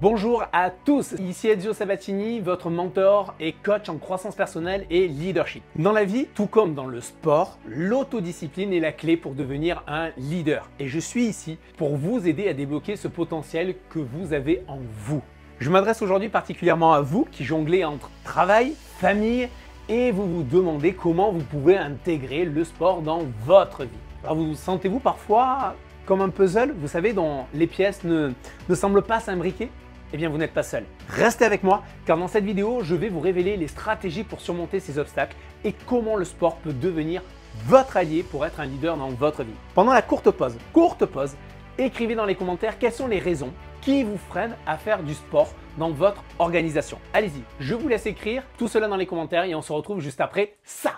Bonjour à tous, ici Ezio Sabatini, votre mentor et coach en croissance personnelle et leadership. Dans la vie, tout comme dans le sport, l'autodiscipline est la clé pour devenir un leader. Et je suis ici pour vous aider à débloquer ce potentiel que vous avez en vous. Je m'adresse aujourd'hui particulièrement à vous qui jonglez entre travail, famille et vous vous demandez comment vous pouvez intégrer le sport dans votre vie. Alors vous sentez-vous parfois comme un puzzle, vous savez, dont les pièces ne semblent pas s'imbriquer? Eh bien, vous n'êtes pas seul. Restez avec moi, car dans cette vidéo, je vais vous révéler les stratégies pour surmonter ces obstacles et comment le sport peut devenir votre allié pour être un leader dans votre vie. Pendant la courte pause, écrivez dans les commentaires quelles sont les raisons qui vous freinent à faire du sport dans votre organisation. Allez-y, je vous laisse écrire tout cela dans les commentaires et on se retrouve juste après ça.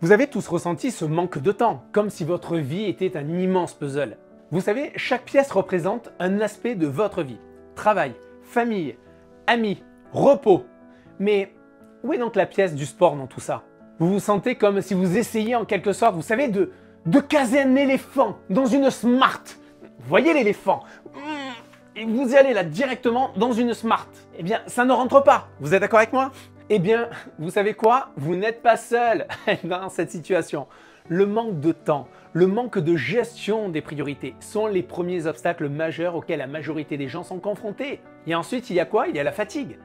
Vous avez tous ressenti ce manque de temps, comme si votre vie était un immense puzzle. Vous savez, chaque pièce représente un aspect de votre vie. Travail, famille, amis, repos. Mais où est donc la pièce du sport dans tout ça? Vous vous sentez comme si vous essayiez en quelque sorte, vous savez, de caser un éléphant dans une Smart. Vous voyez l'éléphant? Et vous y allez là directement dans une Smart. Eh bien, ça ne rentre pas. Vous êtes d'accord avec moi? Eh bien, vous savez quoi? Vous n'êtes pas seul dans cette situation. Le manque de temps, le manque de gestion des priorités sont les premiers obstacles majeurs auxquels la majorité des gens sont confrontés. Et ensuite, il y a quoi? Il y a la fatigue.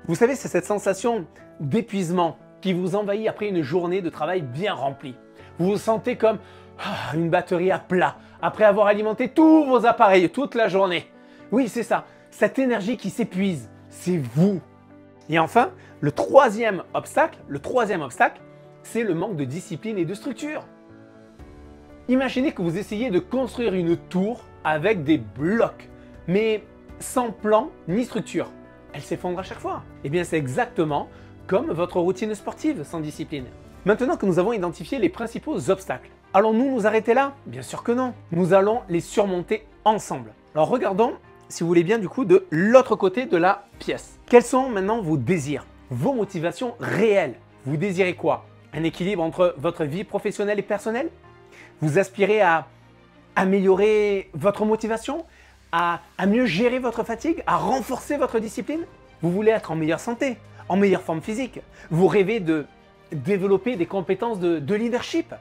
Vous savez, c'est cette sensation d'épuisement qui vous envahit après une journée de travail bien remplie. Vous vous sentez comme une batterie à plat après avoir alimenté tous vos appareils toute la journée. Oui, c'est ça. Cette énergie qui s'épuise, c'est vous. Et enfin, le troisième obstacle, c'est le manque de discipline et de structure. Imaginez que vous essayez de construire une tour avec des blocs, mais sans plan ni structure. Elle s'effondre à chaque fois. Eh bien, c'est exactement comme votre routine sportive sans discipline. Maintenant que nous avons identifié les principaux obstacles, allons-nous nous arrêter là? Bien sûr que non. Nous allons les surmonter ensemble. Alors regardons, si vous voulez bien, du coup, de l'autre côté de la pièce. Quels sont maintenant vos désirs, vos motivations réelles? Vous désirez quoi? Un équilibre entre votre vie professionnelle et personnelle? Vous aspirez à améliorer votre motivation? À mieux gérer votre fatigue? À renforcer votre discipline? Vous voulez être en meilleure santé, en meilleure forme physique? Vous rêvez de développer des compétences de leadership?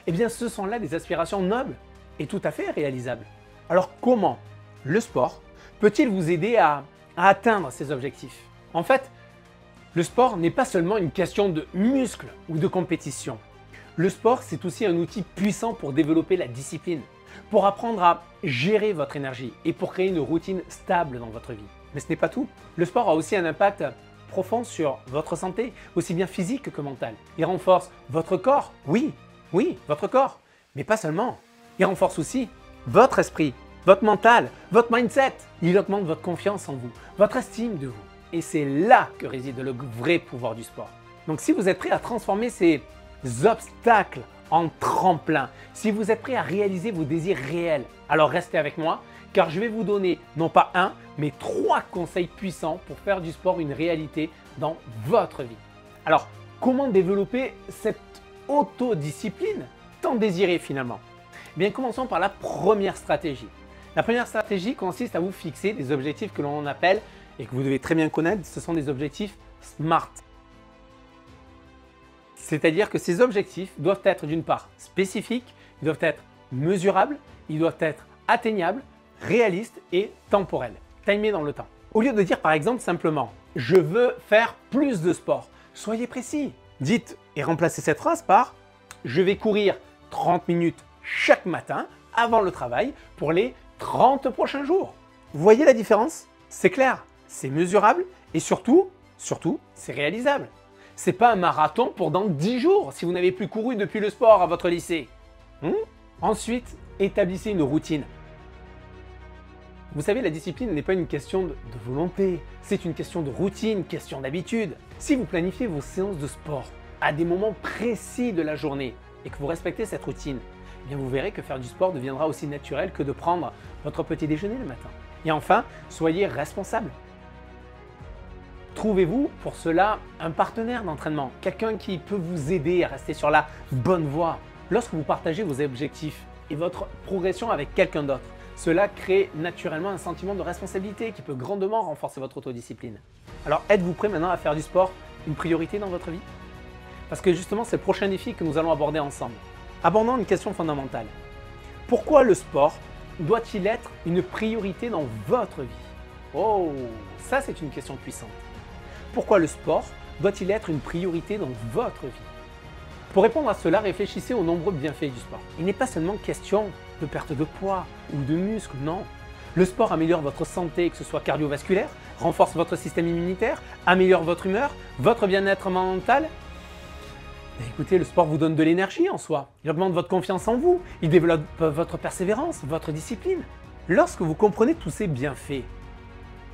Eh bien, ce sont là des aspirations nobles et tout à fait réalisables. Alors comment le sport peut-il vous aider à atteindre ces objectifs? En fait, le sport n'est pas seulement une question de muscles ou de compétition. Le sport, c'est aussi un outil puissant pour développer la discipline, pour apprendre à gérer votre énergie et pour créer une routine stable dans votre vie. Mais ce n'est pas tout. Le sport a aussi un impact profond sur votre santé, aussi bien physique que mentale. Il renforce votre corps, oui, votre corps, mais pas seulement. Il renforce aussi votre esprit, votre mental, votre mindset. Il augmente votre confiance en vous, votre estime de vous. Et c'est là que réside le vrai pouvoir du sport. Donc si vous êtes prêt à transformer ces obstacles en tremplin, si vous êtes prêt à réaliser vos désirs réels, alors restez avec moi, car je vais vous donner non pas un, mais 3 conseils puissants pour faire du sport une réalité dans votre vie. Alors, comment développer cette autodiscipline tant désirée finalement? Eh bien, commençons par la première stratégie. La première stratégie consiste à vous fixer des objectifs que l'on appelle, et que vous devez très bien connaître, ce sont des objectifs SMART. C'est-à-dire que ces objectifs doivent être d'une part spécifiques, ils doivent être mesurables, ils doivent être atteignables, réalistes et temporels, timés dans le temps. Au lieu de dire par exemple simplement « je veux faire plus de sport », soyez précis. Dites et remplacez cette phrase par « je vais courir 30 minutes chaque matin avant le travail pour les 30 prochains jours ». Vous voyez la différence? C'est clair, c'est mesurable et surtout, c'est réalisable. C'est pas un marathon pour dans 10 jours si vous n'avez plus couru depuis le sport à votre lycée. Ensuite, établissez une routine. Vous savez, la discipline n'est pas une question de volonté, c'est une question de routine, question d'habitude. Si vous planifiez vos séances de sport à des moments précis de la journée et que vous respectez cette routine, eh bien vous verrez que faire du sport deviendra aussi naturel que de prendre votre petit déjeuner le matin. Et enfin, soyez responsable. Trouvez-vous pour cela un partenaire d'entraînement, quelqu'un qui peut vous aider à rester sur la bonne voie. Lorsque vous partagez vos objectifs et votre progression avec quelqu'un d'autre, cela crée naturellement un sentiment de responsabilité qui peut grandement renforcer votre autodiscipline. Alors êtes-vous prêt maintenant à faire du sport une priorité dans votre vie? Parce que justement c'est le prochain défi que nous allons aborder ensemble. Abordons une question fondamentale. Pourquoi le sport doit-il être une priorité dans votre vie? Oh, ça c'est une question puissante. Pourquoi le sport doit-il être une priorité dans votre vie? Pour répondre à cela, réfléchissez aux nombreux bienfaits du sport. Il n'est pas seulement question de perte de poids ou de muscles, non. Le sport améliore votre santé, que ce soit cardiovasculaire, renforce votre système immunitaire, améliore votre humeur, votre bien-être mental. Écoutez, le sport vous donne de l'énergie en soi, il augmente votre confiance en vous, il développe votre persévérance, votre discipline. Lorsque vous comprenez tous ces bienfaits,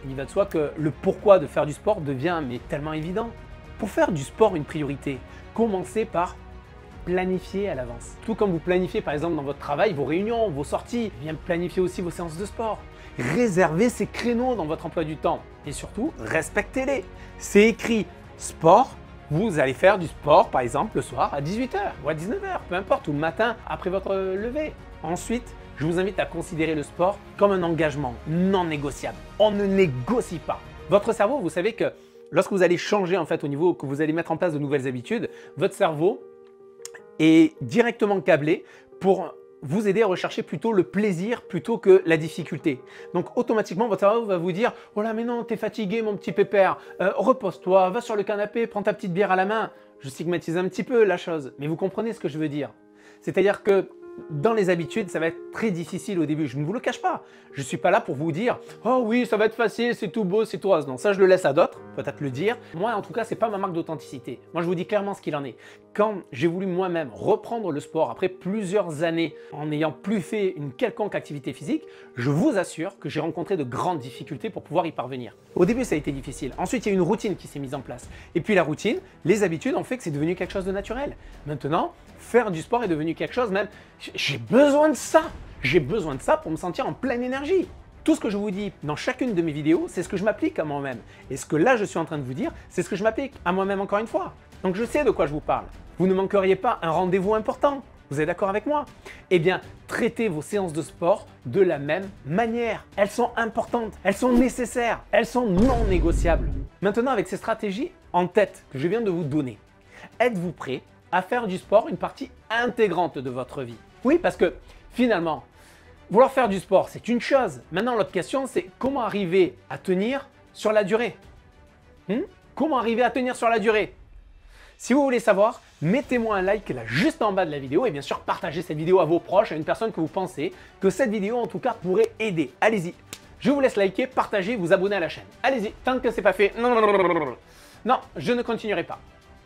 il va de soi que le pourquoi de faire du sport devient tellement évident. Pour faire du sport une priorité, commencez par planifier à l'avance. Tout comme vous planifiez par exemple dans votre travail vos réunions, vos sorties, bien planifiez aussi vos séances de sport. Réservez ces créneaux dans votre emploi du temps et surtout respectez-les. C'est écrit sport, vous allez faire du sport par exemple le soir à 18 h ou à 19 h, peu importe, ou le matin après votre lever. Ensuite, je vous invite à considérer le sport comme un engagement non négociable. On ne négocie pas. Votre cerveau, vous savez que lorsque vous allez changer en fait au niveau que vous allez mettre en place de nouvelles habitudes, votre cerveau est directement câblé pour vous aider à rechercher plutôt le plaisir plutôt que la difficulté. Donc automatiquement, votre cerveau va vous dire « Oh là, mais non, t'es fatigué mon petit pépère, repose-toi, va sur le canapé, prends ta petite bière à la main. » Je stigmatise un petit peu la chose, mais vous comprenez ce que je veux dire. C'est-à-dire que dans les habitudes, ça va être très difficile au début. Je ne vous le cache pas. Je ne suis pas là pour vous dire « Oh oui, ça va être facile, c'est tout beau, c'est tout rose. » Non, ça je le laisse à d'autres, peut-être le dire. Moi, en tout cas, ce n'est pas ma marque d'authenticité. Moi, je vous dis clairement ce qu'il en est. Quand j'ai voulu moi-même reprendre le sport après plusieurs années en n'ayant plus fait une quelconque activité physique, je vous assure que j'ai rencontré de grandes difficultés pour pouvoir y parvenir. Au début, ça a été difficile. Ensuite, il y a une routine qui s'est mise en place. Et puis la routine, les habitudes ont fait que c'est devenu quelque chose de naturel. Maintenant, faire du sport est devenu quelque chose même, j'ai besoin de ça. J'ai besoin de ça pour me sentir en pleine énergie. Tout ce que je vous dis dans chacune de mes vidéos, c'est ce que je m'applique à moi-même. Et ce que là, je suis en train de vous dire, c'est ce que je m'applique à moi-même encore une fois. Donc je sais de quoi je vous parle. Vous ne manqueriez pas un rendez-vous important. Vous êtes d'accord avec moi? Eh bien, traitez vos séances de sport de la même manière. Elles sont importantes, elles sont nécessaires, elles sont non négociables. Maintenant, avec ces stratégies en tête que je viens de vous donner, êtes-vous prêt à faire du sport une partie intégrante de votre vie? Oui, parce que finalement, vouloir faire du sport, c'est une chose. Maintenant, l'autre question, c'est comment arriver à tenir sur la durée? Comment arriver à tenir sur la durée? Si vous voulez savoir, mettez-moi un like là juste en bas de la vidéo et bien sûr partagez cette vidéo à vos proches, à une personne que vous pensez que cette vidéo en tout cas pourrait aider. Allez-y, je vous laisse liker, partager, vous abonner à la chaîne. Allez-y, tant que ce n'est pas fait, non, je ne continuerai pas.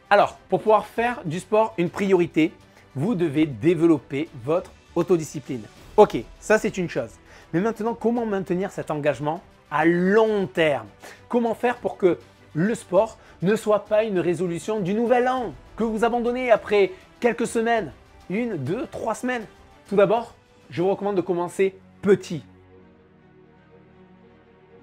Alors, pour pouvoir faire du sport une priorité, vous devez développer votre autodiscipline. Ok, ça c'est une chose. Mais maintenant, comment maintenir cet engagement à long terme? Comment faire pour que le sport ne soit pas une résolution du nouvel an que vous abandonnez après quelques semaines, 1, 2, 3 semaines? Tout d'abord, je vous recommande de commencer petit.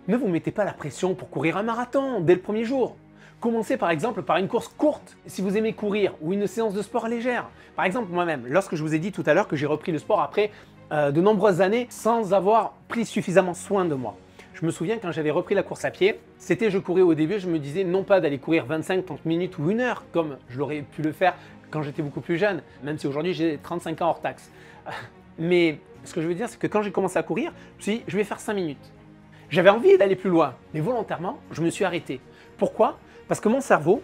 Ne vous mettez pas la pression pour courir un marathon dès le premier jour. Commencez par exemple par une course courte si vous aimez courir ou une séance de sport légère. Par exemple, moi-même, lorsque je vous ai dit tout à l'heure que j'ai repris le sport après de nombreuses années sans avoir pris suffisamment soin de moi. Je me souviens quand j'avais repris la course à pied, je courais au début, je me disais non pas d'aller courir 25-30 minutes ou 1 heure comme je l'aurais pu le faire quand j'étais beaucoup plus jeune, même si aujourd'hui j'ai 35 ans hors taxe. Mais ce que je veux dire, c'est que quand j'ai commencé à courir, je me suis dit je vais faire 5 minutes. J'avais envie d'aller plus loin, mais volontairement, je me suis arrêté. Pourquoi? Parce que mon cerveau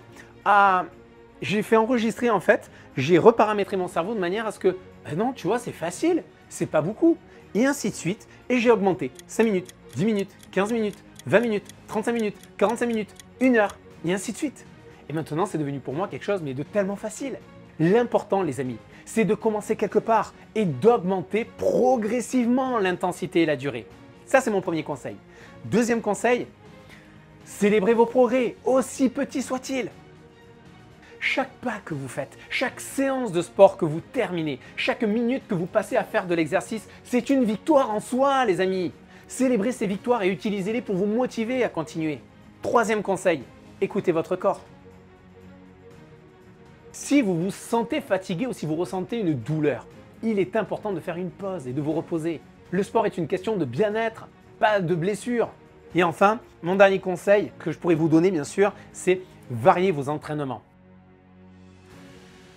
j'ai fait enregistrer en fait, j'ai reparamétré mon cerveau de manière à ce que, ben non, tu vois, c'est facile, c'est pas beaucoup. Et ainsi de suite, et j'ai augmenté 5 minutes, 10 minutes, 15 minutes, 20 minutes, 35 minutes, 45 minutes, 1 heure, et ainsi de suite. Et maintenant, c'est devenu pour moi quelque chose mais de tellement facile. L'important, les amis, c'est de commencer quelque part et d'augmenter progressivement l'intensité et la durée. Ça, c'est mon premier conseil. Deuxième conseil, célébrez vos progrès, aussi petits soient-ils. Chaque pas que vous faites, chaque séance de sport que vous terminez, chaque minute que vous passez à faire de l'exercice, c'est une victoire en soi, les amis. Célébrez ces victoires et utilisez-les pour vous motiver à continuer. Troisième conseil, écoutez votre corps. Si vous vous sentez fatigué ou si vous ressentez une douleur, il est important de faire une pause et de vous reposer. Le sport est une question de bien-être, pas de blessure. Et enfin, mon dernier conseil que je pourrais vous donner, bien sûr, c'est varier vos entraînements.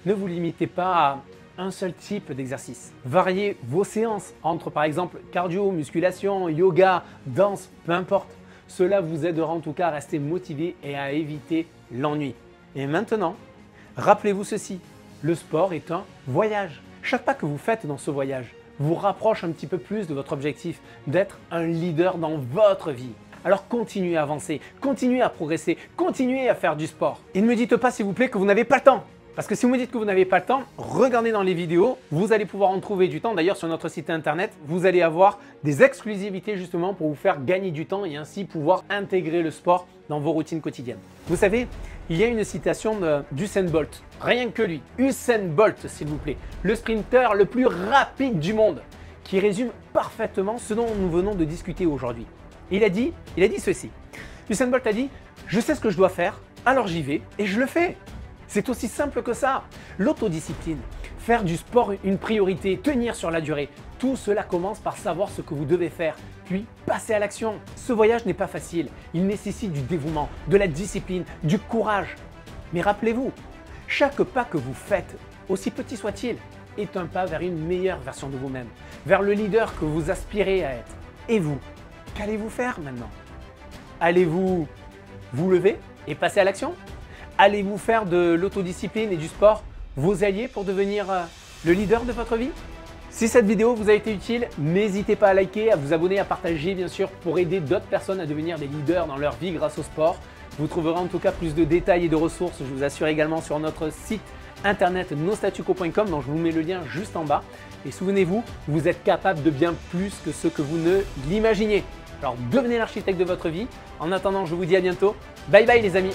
Ne vous limitez pas à un seul type d'exercice. Variez vos séances entre par exemple cardio, musculation, yoga, danse, peu importe. Cela vous aidera en tout cas à rester motivé et à éviter l'ennui. Et maintenant, rappelez-vous ceci, le sport est un voyage. Chaque pas que vous faites dans ce voyage vous rapproche un petit peu plus de votre objectif d'être un leader dans votre vie. Alors continuez à avancer, continuez à progresser, continuez à faire du sport. Et ne me dites pas s'il vous plaît que vous n'avez pas le temps. Parce que si vous me dites que vous n'avez pas le temps, regardez dans les vidéos, vous allez pouvoir en trouver du temps. D'ailleurs, sur notre site internet, vous allez avoir des exclusivités justement pour vous faire gagner du temps et ainsi pouvoir intégrer le sport dans vos routines quotidiennes. Vous savez, il y a une citation d'Usain Bolt, rien que lui, Usain Bolt s'il vous plaît, le sprinter le plus rapide du monde, qui résume parfaitement ce dont nous venons de discuter aujourd'hui. Il a dit ceci, Usain Bolt a dit « Je sais ce que je dois faire, alors j'y vais et je le fais ». C'est aussi simple que ça. L'autodiscipline, faire du sport une priorité, tenir sur la durée, tout cela commence par savoir ce que vous devez faire, puis passer à l'action. Ce voyage n'est pas facile, il nécessite du dévouement, de la discipline, du courage. Mais rappelez-vous, chaque pas que vous faites, aussi petit soit-il, est un pas vers une meilleure version de vous-même, vers le leader que vous aspirez à être. Et vous, qu'allez-vous faire maintenant? Allez-vous vous lever et passer à l'action? Allez-vous faire de l'autodiscipline et du sport vos alliés pour devenir le leader de votre vie? Si cette vidéo vous a été utile, n'hésitez pas à liker, à vous abonner, à partager bien sûr pour aider d'autres personnes à devenir des leaders dans leur vie grâce au sport. Vous trouverez en tout cas plus de détails et de ressources, je vous assure également sur notre site internet nostatuco.com dont je vous mets le lien juste en bas. Et souvenez-vous, vous êtes capable de bien plus que ce que vous ne l'imaginez. Alors devenez l'architecte de votre vie. En attendant, je vous dis à bientôt. Bye bye les amis.